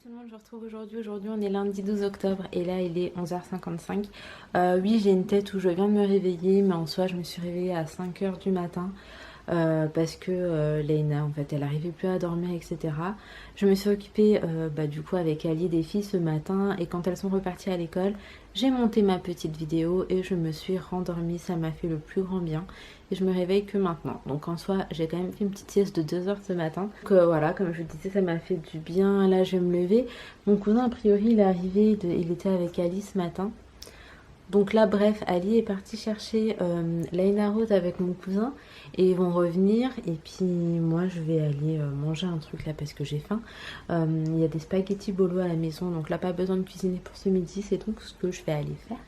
tout le monde, je vous retrouve aujourd'hui. Aujourd'hui on est lundi 12 octobre et là il est 11h55. Oui, j'ai une tête où je viens de me réveiller, mais en soi je me suis réveillée à 5h du matin. Parce que Leïna en fait elle arrivait plus à dormir, etc. Je me suis occupée du coup avec Ali des filles ce matin, et quand elles sont reparties à l'école j'ai monté ma petite vidéo et je me suis rendormie. Ça m'a fait le plus grand bien et je me réveille que maintenant, donc en soi j'ai quand même fait une petite sieste de 2 heures ce matin. Donc voilà, comme je vous disais, ça m'a fait du bien. Là je vais me lever. Mon cousin a priori il est arrivé, il était avec Ali ce matin. Donc là, bref, Ali est parti chercher Leïna Rose avec mon cousin et ils vont revenir. Et puis moi, je vais aller manger un truc là parce que j'ai faim. Il y a des spaghettis bolo à la maison, donc là, pas besoin de cuisiner pour ce midi. C'est donc ce que je vais aller faire.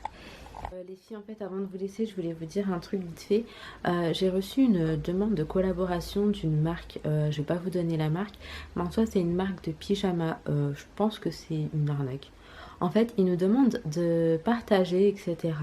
Les filles, en fait, avant de vous laisser, je voulais vous dire un truc vite fait. J'ai reçu une demande de collaboration d'une marque. Je vais pas vous donner la marque, mais en soi, c'est une marque de pyjama. Je pense que c'est une arnaque. En fait, ils nous demandent de partager, etc.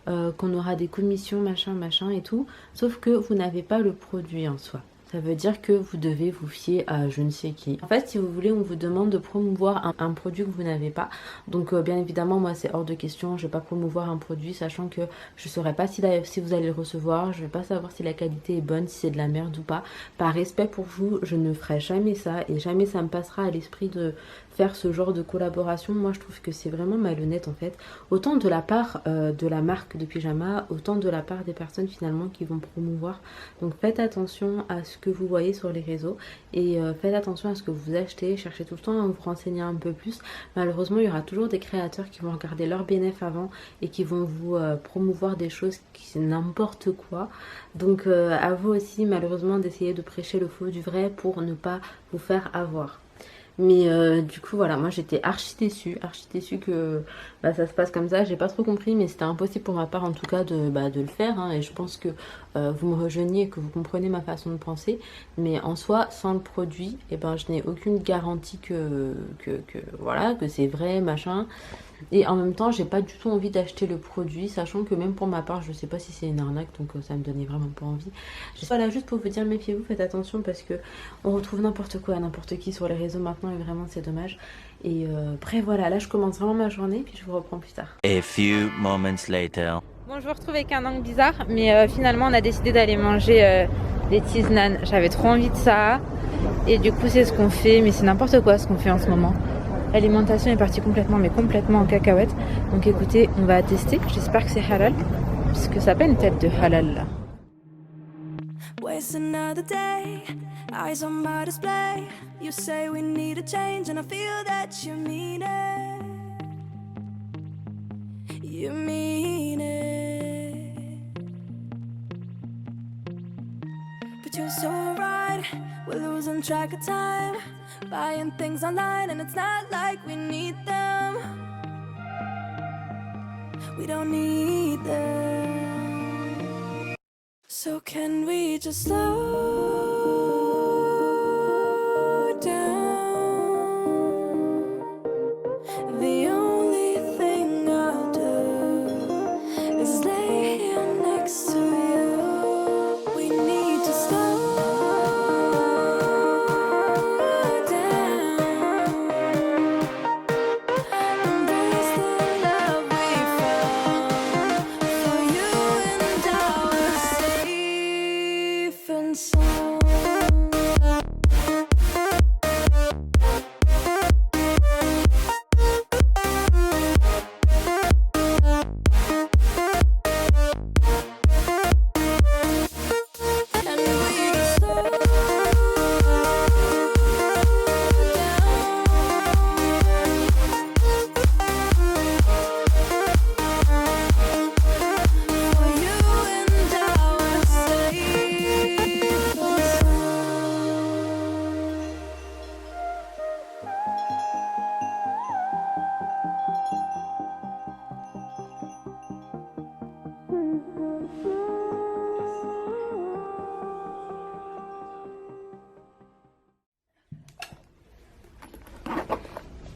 Qu'on aura des commissions, machin, machin et tout. Sauf que vous n'avez pas le produit en soi. Ça veut dire que vous devez vous fier à je ne sais qui. En fait, si vous voulez, on vous demande de promouvoir un produit que vous n'avez pas. Donc, bien évidemment, moi, c'est hors de question. Je ne vais pas promouvoir un produit, sachant que je ne saurais pas si vous allez le recevoir. Je ne vais pas savoir si la qualité est bonne, si c'est de la merde ou pas. Par respect pour vous, je ne ferai jamais ça. Et jamais ça me passera à l'esprit de faire ce genre de collaboration. Moi, je trouve que c'est vraiment malhonnête, en fait. Autant de la part de la marque de pyjama, autant de la part des personnes, finalement, qui vont promouvoir. Donc, faites attention à ce que vous voyez sur les réseaux et faites attention à ce que vous achetez. Cherchez tout le temps à vous renseigner un peu plus. Malheureusement, il y aura toujours des créateurs qui vont regarder leurs bénéfices avant et qui vont vous promouvoir des choses qui n'importe quoi. Donc à vous aussi, malheureusement, d'essayer de prêcher le faux du vrai pour ne pas vous faire avoir. Mais du coup voilà, moi j'étais archi déçue que ça se passe comme ça. J'ai pas trop compris, mais c'était impossible pour ma part en tout cas de le faire, hein. Et je pense que vous me rejoignez et que vous comprenez ma façon de penser. Mais en soi, sans le produit, et je n'ai aucune garantie que voilà, que c'est vrai, machin. Et en même temps, j'ai pas du tout envie d'acheter le produit, sachant que même pour ma part, je sais pas si c'est une arnaque, donc ça me donnait vraiment pas envie. Voilà, juste pour vous dire, méfiez-vous, faites attention parce que on retrouve n'importe quoi, n'importe qui sur les réseaux maintenant et vraiment c'est dommage. Et bref, voilà, là je commence vraiment ma journée puis je vous reprends plus tard. A few moments later. Bon, je vous retrouve avec un angle bizarre, mais finalement on a décidé d'aller manger des cheese naan. J'avais trop envie de ça et du coup c'est ce qu'on fait, mais c'est n'importe quoi ce qu'on fait en ce moment. L'alimentation est partie complètement en cacahuète. Donc écoutez, on va tester. J'espère que c'est halal, puisque ça n'a pas une tête de halal là. Eyes on my display. You say we need a change and I feel that you mean it. You mean it. But you're so right. We're losing track of time. Buying things online and it's not like we need them. We don't need them. So can we just slow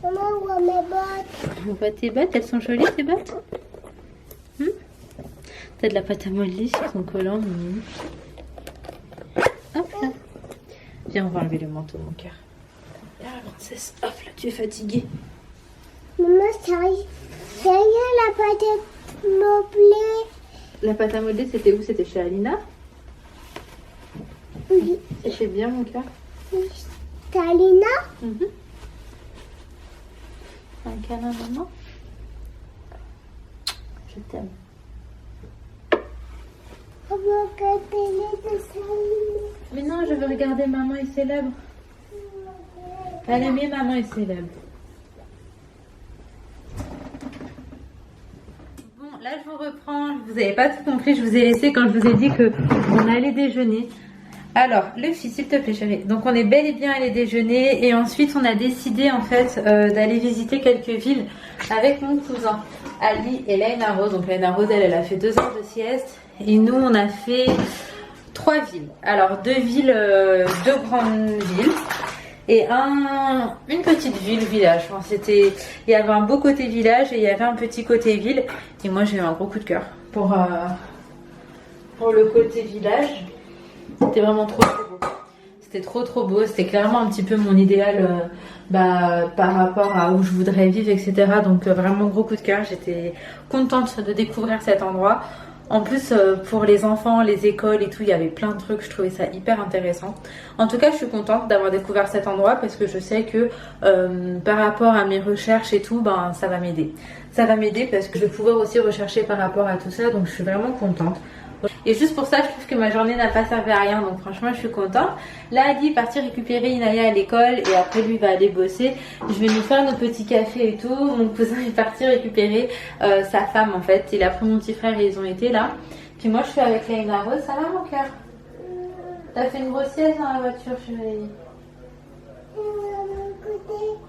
Maman, voit mes bottes. On voit tes bottes, elles sont jolies tes bottes. T'as de la pâte à modeler sur ton collant. Hop là. Viens, on va enlever le manteau, mon cœur. la princesse. Hop là, tu es fatiguée. Maman, c'est rien la pâte à modeler. La pâte à modeler, c'était où? C'était chez Alina? Oui. Et c'est bien mon cœur. Talina? Un câlin, maman. Je t'aime. On va regarder les dessins. Mais non, je veux regarder Maman est célèbre. Elle aimait Maman est célèbre. Bon, là je vous reprends. Vous n'avez pas tout compris. Je vous ai laissé quand je vous ai dit qu'on allait déjeuner. Alors, Luffy, s'il te plaît, chérie. Donc, on est bel et bien allé déjeuner. Et ensuite, on a décidé, en fait, d'aller visiter quelques villes avec mon cousin, Ali et Laina Rose. Donc, Laina Rose, elle a fait 2 heures de sieste. Et nous, on a fait 3 villes. Alors, 2 villes, 2 grandes villes. Et une petite ville, village. Enfin, il y avait un beau côté village et il y avait un petit côté ville. Et moi, j'ai eu un gros coup de cœur pour le côté village. C'était vraiment trop beau. C'était trop beau. C'était clairement un petit peu mon idéal par rapport à où je voudrais vivre, etc. Donc vraiment gros coup de cœur. J'étais contente de découvrir cet endroit. En plus, pour les enfants, les écoles et tout, il y avait plein de trucs. Je trouvais ça hyper intéressant. En tout cas, je suis contente d'avoir découvert cet endroit parce que je sais que par rapport à mes recherches et tout, ça va m'aider. Ça va m'aider parce que je vais pouvoir aussi rechercher par rapport à tout ça. Donc, je suis vraiment contente. Et juste pour ça, je trouve que ma journée n'a pas servi à rien. Donc franchement, je suis contente. Là, Ali est parti récupérer Inaya à l'école. Et après, lui va aller bosser. Je vais nous faire nos petits cafés et tout. Mon cousin est parti récupérer sa femme en fait. Il a pris mon petit frère et ils ont été là. Puis moi, je suis avec Laina Rose. Ça va mon cœur? T'as fait une grosse sieste dans la voiture, chérie?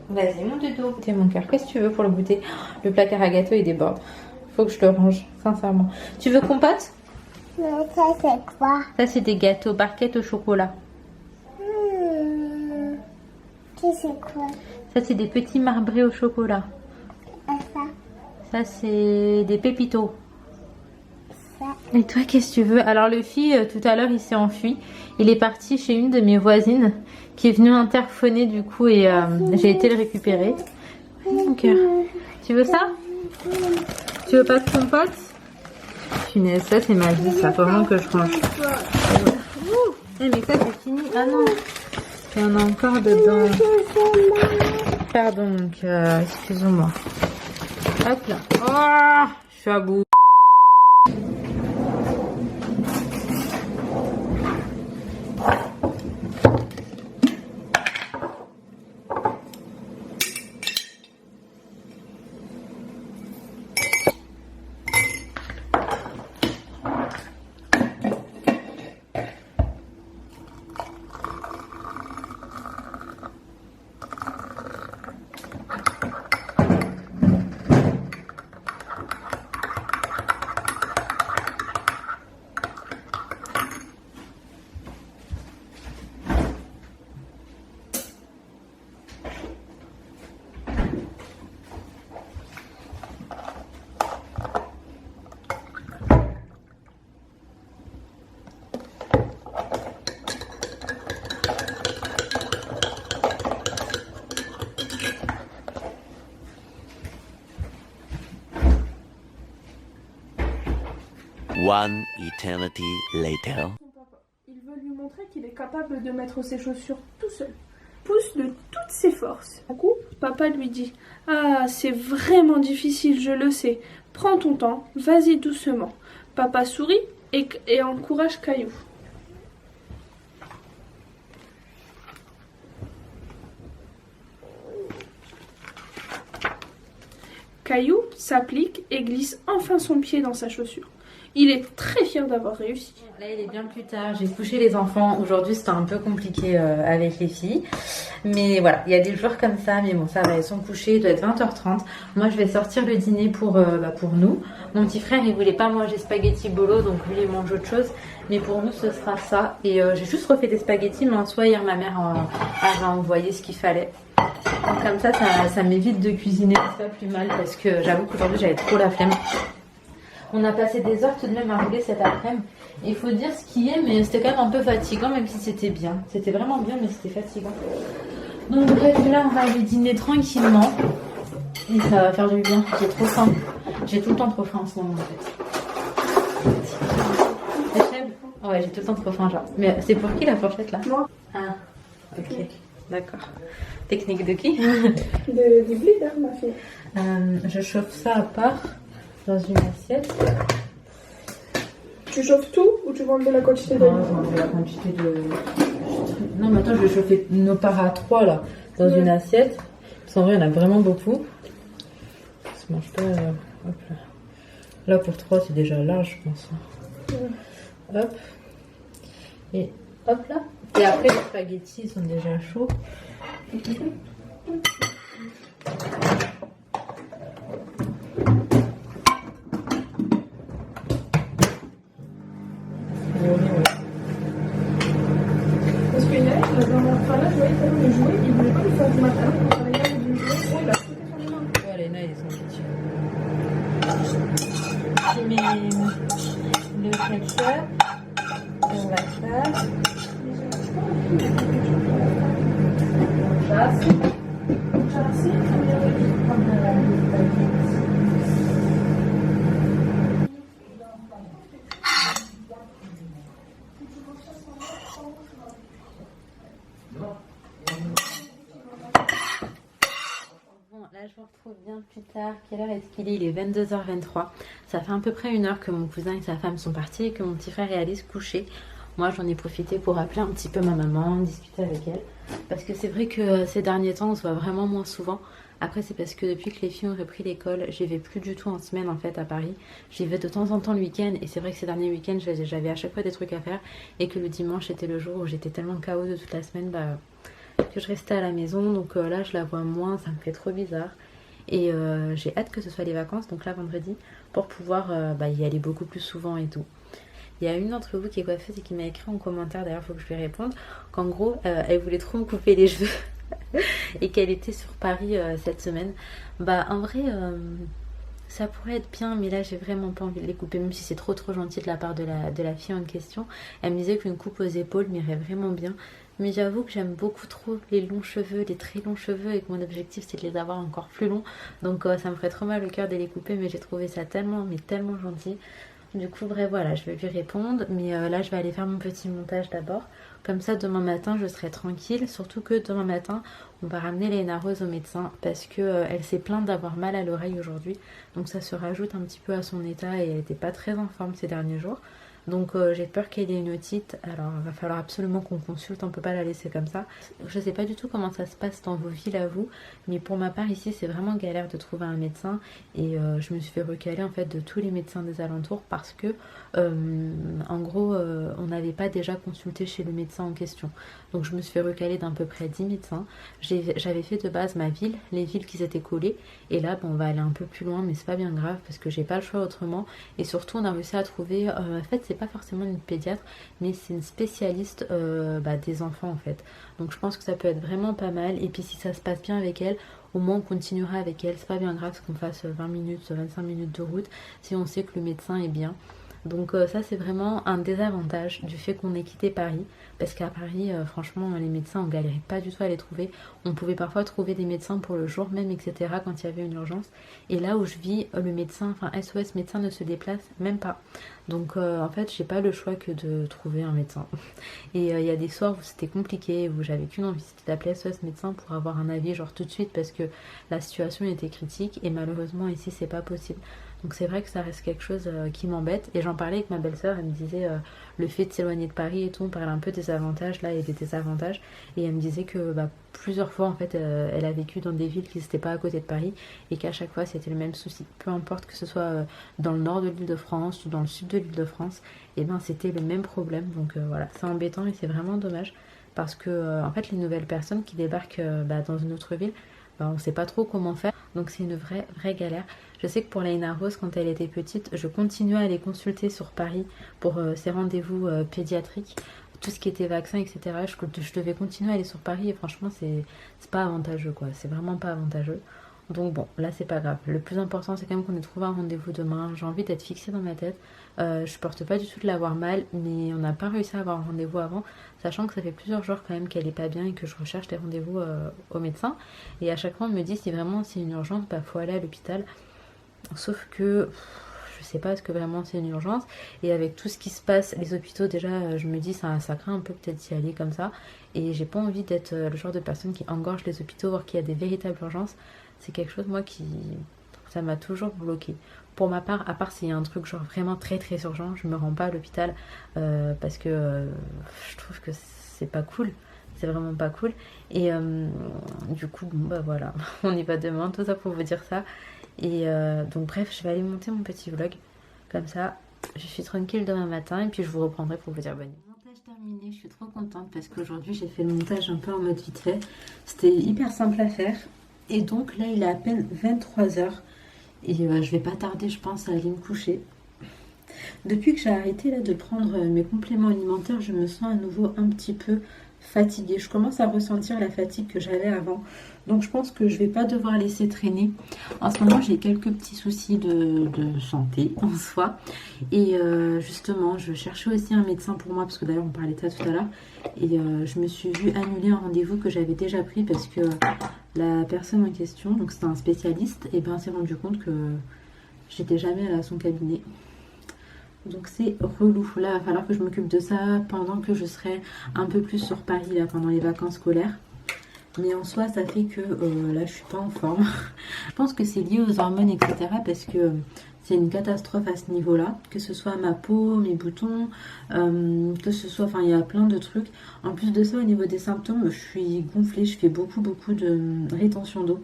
Vas-y mon doudou. T'es mon cœur. Qu'est-ce que tu veux pour le goûter? Le placard à gâteau il déborde. Faut que je le range, sincèrement. Tu veux compote? Mais ça, c'est quoi? Ça, c'est des gâteaux barquettes au chocolat. C'est quoi? Ça, c'est des petits marbrés au chocolat. Et ça? Ça, c'est des pépitos. Ça. Et toi, qu'est-ce que tu veux? Alors, le fille, tout à l'heure, il s'est enfui. Il est parti chez une de mes voisines qui est venue interphoner, du coup, et j'ai été le récupérer. Mon cœur. Tu veux ça? Tu veux pas de compote? Punaise, ça c'est ma vie, ça faut vraiment que je range. Eh mais ça c'est fini. Ah non, il y en a encore dedans. Pardon mon cœur, excuse-moi. Hop là. Oh, je suis à bout. One eternity later. Il veut lui montrer qu'il est capable de mettre ses chaussures tout seul. Pousse de toutes ses forces. Du coup, papa lui dit « Ah, c'est vraiment difficile, je le sais. Prends ton temps, vas-y doucement. » Papa sourit et encourage Caillou. Caillou s'applique et glisse enfin son pied dans sa chaussure. Il est très fier d'avoir réussi. Là, il est bien plus tard. J'ai couché les enfants. Aujourd'hui, c'était un peu compliqué avec les filles. Mais voilà, il y a des jours comme ça. Mais bon, ça va, elles sont couchées. Il doit être 20h30. Moi, je vais sortir le dîner pour nous. Mon petit frère, il voulait pas manger spaghetti bolo. Donc, lui, il mange autre chose. Mais pour nous, ce sera ça. Et j'ai juste refait des spaghettis. Mais en soi, hier, ma mère a envoyé ce qu'il fallait. Donc, comme ça m'évite de cuisiner. C'est pas plus mal. Parce que j'avoue qu'aujourd'hui, j'avais trop la flemme. On a passé des heures tout de même à rouler cet après-midi. Il faut dire ce qui est, mais c'était quand même un peu fatigant, même si c'était bien. C'était vraiment bien, mais c'était fatigant. Donc bref, là on va aller dîner tranquillement. Et ça va faire du bien. J'ai trop faim. J'ai tout le temps trop faim en ce moment en fait. Ouais, j'ai tout le temps trop faim genre. Mais c'est pour qui la fourchette là? Moi. Ah, ok. D'accord. Technique de qui? Du blé, hein, ma fille. Je chauffe ça à part dans une assiette. Tu chauffes tout ou tu vas enlever la quantité de... Non, je vais enlever la quantité de... Non, mais attends, je vais chauffer nos parts à 3 là, dans une assiette. Parce qu'en vrai, il y en a vraiment beaucoup. Ça se mange pas... Hop là. Là, pour 3, c'est déjà large, je pense. Hop. Et hop là. Et après, les spaghettis ils sont déjà chauds. Parce qu'il y a, dans mon frère, je voyais tellement les jouets, il voulait pas le faire du matin, quand on allait avec du jouet, oh, il a sauté sur les mains. Ouais, Léna, ils sont petits. Je mets le ketchup. On va faire. Bon, là je vous retrouve bien plus tard. Quelle heure est-ce qu'il est? Il est 22h23. Ça fait à peu près 1 heure que mon cousin et sa femme sont partis et que mon petit frère et Alice couchaient. Moi j'en ai profité pour appeler un petit peu ma maman, discuter avec elle. Parce que c'est vrai que ces derniers temps on se voit vraiment moins souvent. Après c'est parce que depuis que les filles ont repris l'école, j'y vais plus du tout en semaine en fait à Paris. J'y vais de temps en temps le week-end et c'est vrai que ces derniers week-ends j'avais à chaque fois des trucs à faire. Et que le dimanche était le jour où j'étais tellement KO de toute la semaine que je restais à la maison. Donc là je la vois moins, ça me fait trop bizarre. Et j'ai hâte que ce soit les vacances, donc là vendredi, pour pouvoir y aller beaucoup plus souvent et tout. Il y a une d'entre vous qui est coiffeuse et qui m'a écrit en commentaire, d'ailleurs il faut que je lui réponde, qu'en gros elle voulait trop me couper les cheveux et qu'elle était sur Paris cette semaine. En vrai ça pourrait être bien, mais là j'ai vraiment pas envie de les couper, même si c'est trop gentil de la part de la fille en question. Elle me disait qu'une coupe aux épaules m'irait vraiment bien. Mais j'avoue que j'aime beaucoup trop les longs cheveux, les très longs cheveux, et que mon objectif c'est de les avoir encore plus longs. Donc ça me ferait trop mal au cœur de les couper, mais j'ai trouvé ça tellement gentil. Du coup bref voilà, je vais lui répondre, mais là je vais aller faire mon petit montage d'abord. Comme ça demain matin je serai tranquille, surtout que demain matin on va ramener Léna Rose au médecin parce que elle s'est plainte d'avoir mal à l'oreille aujourd'hui. Donc ça se rajoute un petit peu à son état et elle n'était pas très en forme ces derniers jours. Donc j'ai peur qu'elle ait une otite, alors il va falloir absolument qu'on consulte, on peut pas la laisser comme ça. Je sais pas du tout comment ça se passe dans vos villes à vous, mais pour ma part ici c'est vraiment galère de trouver un médecin. Et je me suis fait recaler en fait de tous les médecins des alentours parce que en gros on n'avait pas déjà consulté chez le médecin en question. Donc je me suis fait recaler d'à peu près 10 médecins. J'avais fait de base ma ville, les villes qui s'étaient collées, et là on va aller un peu plus loin, mais c'est pas bien grave parce que j'ai pas le choix autrement. Et surtout on a réussi à trouver, en fait c'est pas forcément une pédiatre, mais c'est une spécialiste des enfants en fait. Donc je pense que ça peut être vraiment pas mal. Et puis si ça se passe bien avec elle, au moins on continuera avec elle. C'est pas bien grave qu'on fasse 20 minutes, 25 minutes de route si on sait que le médecin est bien. Donc ça c'est vraiment un désavantage du fait qu'on ait quitté Paris, parce qu'à Paris franchement les médecins on galérait pas du tout à les trouver. On pouvait parfois trouver des médecins pour le jour même, etc. quand il y avait une urgence. Et là où je vis, le médecin, enfin SOS médecin ne se déplace même pas. Donc en fait j'ai pas le choix que de trouver un médecin. Et il y a des soirs où c'était compliqué, où j'avais qu'une envie, c'était d'appeler SOS médecin pour avoir un avis genre tout de suite, parce que la situation était critique et malheureusement ici c'est pas possible. Donc c'est vrai que ça reste quelque chose qui m'embête. Et j'en parlais avec ma belle-sœur, elle me disait le fait de s'éloigner de Paris et tout, on parlait un peu des avantages là et des désavantages. Et elle me disait que plusieurs fois en fait elle a vécu dans des villes qui n'étaient pas à côté de Paris et qu'à chaque fois c'était le même souci. Peu importe que ce soit dans le nord de l'Île-de-France ou dans le sud de l'Île-de-France, et c'était le même problème. Donc voilà, c'est embêtant et c'est vraiment dommage parce que en fait les nouvelles personnes qui débarquent dans une autre ville, on sait pas trop comment faire. Donc c'est une vraie galère. Je sais que pour Léna Rose, quand elle était petite, je continuais à aller consulter sur Paris pour ses rendez-vous pédiatriques, tout ce qui était vaccin, etc. Je devais continuer à aller sur Paris et franchement c'est pas avantageux quoi, c'est vraiment pas avantageux. Donc bon, là c'est pas grave. Le plus important c'est quand même qu'on ait trouvé un rendez-vous demain. J'ai envie d'être fixée dans ma tête. Je porte pas du tout de l'avoir mal, mais on n'a pas réussi à avoir un rendez-vous avant, sachant que ça fait plusieurs jours quand même qu'elle est pas bien et que je recherche des rendez-vous au médecin. Et à chaque fois on me dit si vraiment c'est une urgence, bah faut aller à l'hôpital. Sauf que je sais pas est-ce que vraiment c'est une urgence. Et avec tout ce qui se passe, les hôpitaux déjà, je me dis ça craint un peu peut-être d'y aller comme ça. Et j'ai pas envie d'être le genre de personne qui engorge les hôpitaux, voir qu'il y a des véritables urgences. C'est quelque chose moi qui... ça m'a toujours bloqué. Pour ma part, à part s'il y a un truc genre vraiment très très urgent, je me rends pas à l'hôpital parce que je trouve que c'est pas cool. C'est vraiment pas cool. Et du coup, bon bah voilà, on y va demain, tout ça pour vous dire ça. Et donc bref, je vais aller monter mon petit vlog. Comme ça, je suis tranquille demain matin et puis je vous reprendrai pour vous dire bonne nuit. Montage terminé, je suis trop contente parce qu'aujourd'hui j'ai fait le montage un peu en mode vite fait. C'était hyper simple à faire. Et donc là, il est à peine 23h. Et je vais pas tarder, je pense, à aller me coucher. Depuis que j'ai arrêté là de prendre mes compléments alimentaires, je me sens à nouveau un petit peu fatiguée. Je commence à ressentir la fatigue que j'avais avant. Donc je pense que je vais pas devoir laisser traîner. En ce moment, j'ai quelques petits soucis de santé en soi. Et justement, je cherchais aussi un médecin pour moi, parce que d'ailleurs on parlait de ça tout à l'heure. Et je me suis vue annuler un rendez-vous que j'avais déjà pris parce que la personne en question, donc c'était un spécialiste, et ben s'est rendu compte que j'étais jamais allée à son cabinet. Donc c'est relou. Là, il va falloir que je m'occupe de ça pendant que je serai un peu plus sur Paris, là, pendant les vacances scolaires. Mais en soi, ça fait que là, je suis pas en forme. Je pense que c'est lié aux hormones, etc. Parce que c'est une catastrophe à ce niveau-là. Que ce soit ma peau, mes boutons, que ce soit... Enfin, il y a plein de trucs. En plus de ça, au niveau des symptômes, je suis gonflée. Je fais beaucoup de rétention d'eau.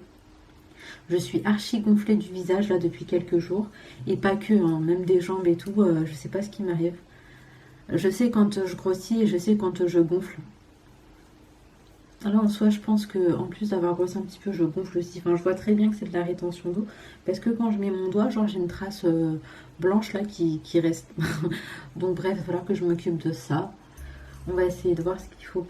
Je suis archi gonflée du visage là depuis quelques jours. Et pas que, hein, même des jambes et tout. Je sais pas ce qui m'arrive. Je sais quand je grossis et je sais quand je gonfle. Alors en soi, je pense que en plus d'avoir grossi un petit peu, je gonfle aussi. Enfin, je vois très bien que c'est de la rétention d'eau. Parce que quand je mets mon doigt, genre j'ai une trace blanche là qui reste. Donc bref, il va falloir que je m'occupe de ça. On va essayer de voir ce qu'il faut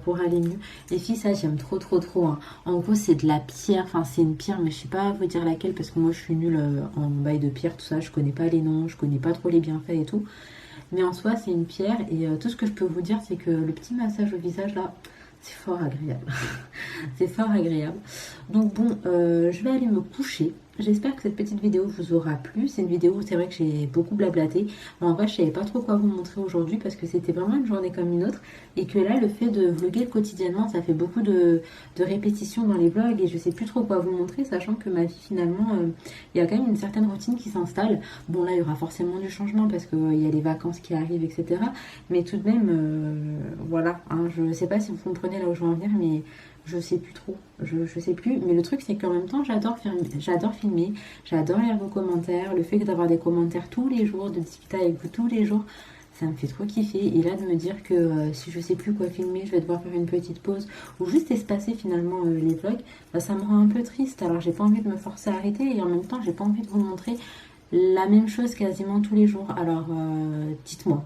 pour aller mieux. Les filles, ça j'aime trop hein. En gros c'est de la pierre, enfin c'est une pierre mais je sais pas vous dire laquelle parce que moi je suis nulle en bail de pierre, tout ça. Je connais pas les noms, je connais pas trop les bienfaits et tout. Mais en soi c'est une pierre et tout ce que je peux vous dire c'est que le petit massage au visage là, c'est fort agréable. C'est fort agréable. Donc bon, je vais aller me coucher. J'espère que cette petite vidéo vous aura plu. C'est une vidéo où c'est vrai que j'ai beaucoup blablaté. En vrai, je savais pas trop quoi vous montrer aujourd'hui parce que c'était vraiment une journée comme une autre. Et que là, le fait de vlogger quotidiennement, ça fait beaucoup de répétitions dans les vlogs. Et je sais plus trop quoi vous montrer, sachant que ma vie, finalement, il y a quand même une certaine routine qui s'installe. Bon, là, il y aura forcément du changement parce qu'il y a les vacances qui arrivent, etc. Mais tout de même, voilà. Hein, je sais pas si vous comprenez là où je veux en venir, mais... je sais plus trop, je sais plus, mais le truc c'est qu'en même temps j'adore filmer, j'adore lire vos commentaires, le fait d'avoir des commentaires tous les jours, de discuter avec vous tous les jours, ça me fait trop kiffer. Et là de me dire que si je sais plus quoi filmer, je vais devoir faire une petite pause ou juste espacer finalement les vlogs, bah, ça me rend un peu triste. Alors j'ai pas envie de me forcer à arrêter et en même temps j'ai pas envie de vous montrer la même chose quasiment tous les jours. Alors dites-moi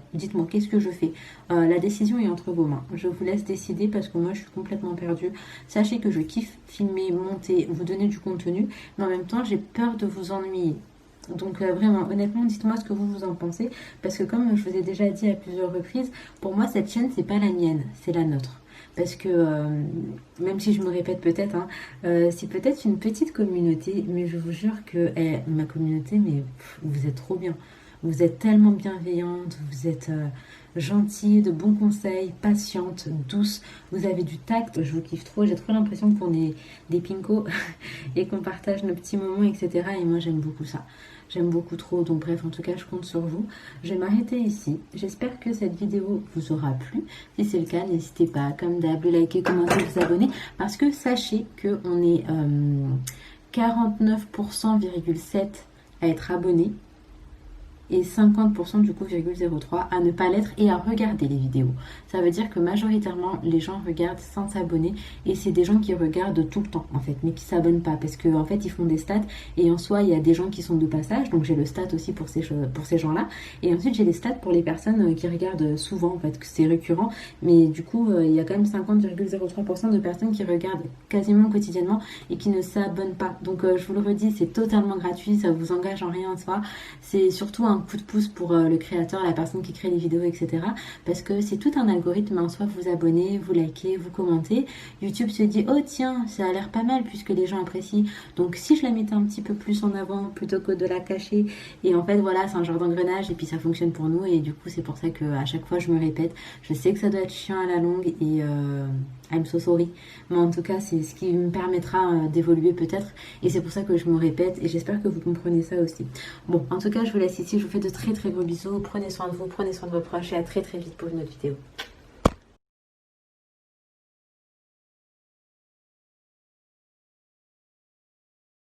qu'est-ce que je fais. La décision est entre vos mains, je vous laisse décider parce que moi je suis complètement perdue. Sachez que je kiffe filmer, monter, vous donner du contenu, mais en même temps j'ai peur de vous ennuyer. Donc vraiment, honnêtement, dites-moi ce que vous en pensez, parce que comme je vous ai déjà dit à plusieurs reprises, pour moi cette chaîne c'est pas la mienne, c'est la nôtre. Parce que, même si je me répète peut-être, hein, c'est peut-être une petite communauté, mais je vous jure que ma communauté, mais vous êtes trop bien. Vous êtes tellement bienveillante, vous êtes gentille, de bons conseils, patiente, douce, vous avez du tact, je vous kiffe trop, j'ai trop l'impression qu'on est des pincos et qu'on partage nos petits moments, etc. Et moi j'aime beaucoup ça. J'aime beaucoup trop, donc bref, en tout cas, je compte sur vous. Je vais m'arrêter ici. J'espère que cette vidéo vous aura plu. Si c'est le cas, n'hésitez pas, comme d'hab, liker, commenter, vous abonner. Parce que sachez qu'on est 49,7% à être abonné. et 50% du coup 0,03 à ne pas l'être et à regarder les vidéos. Ça veut dire que majoritairement les gens regardent sans s'abonner et c'est des gens qui regardent tout le temps en fait, mais qui s'abonnent pas parce que en fait ils font des stats et en soi il y a des gens qui sont de passage, donc j'ai le stat aussi pour ces gens-là, et ensuite j'ai les stats pour les personnes qui regardent souvent en fait, que c'est récurrent, mais du coup il y a quand même 50,03% de personnes qui regardent quasiment quotidiennement et qui ne s'abonnent pas. Donc je vous le redis, c'est totalement gratuit, ça vous engage en rien en soi, c'est surtout un coup de pouce pour le créateur, la personne qui crée les vidéos, etc. Parce que c'est tout un algorithme, en soi vous abonnez, vous likez, vous commentez, YouTube se dit oh tiens ça a l'air pas mal puisque les gens apprécient, donc si je la mettais un petit peu plus en avant plutôt que de la cacher, et en fait voilà c'est un genre d'engrenage et puis ça fonctionne pour nous, et du coup c'est pour ça que à chaque fois je me répète, je sais que ça doit être chiant à la longue et I'm so sorry, mais en tout cas c'est ce qui me permettra d'évoluer peut-être, et c'est pour ça que je me répète et j'espère que vous comprenez ça aussi. Bon en tout cas je vous laisse ici, je vous fais de très très gros bisous, prenez soin de vous, prenez soin de vos proches et à très très vite pour une autre vidéo.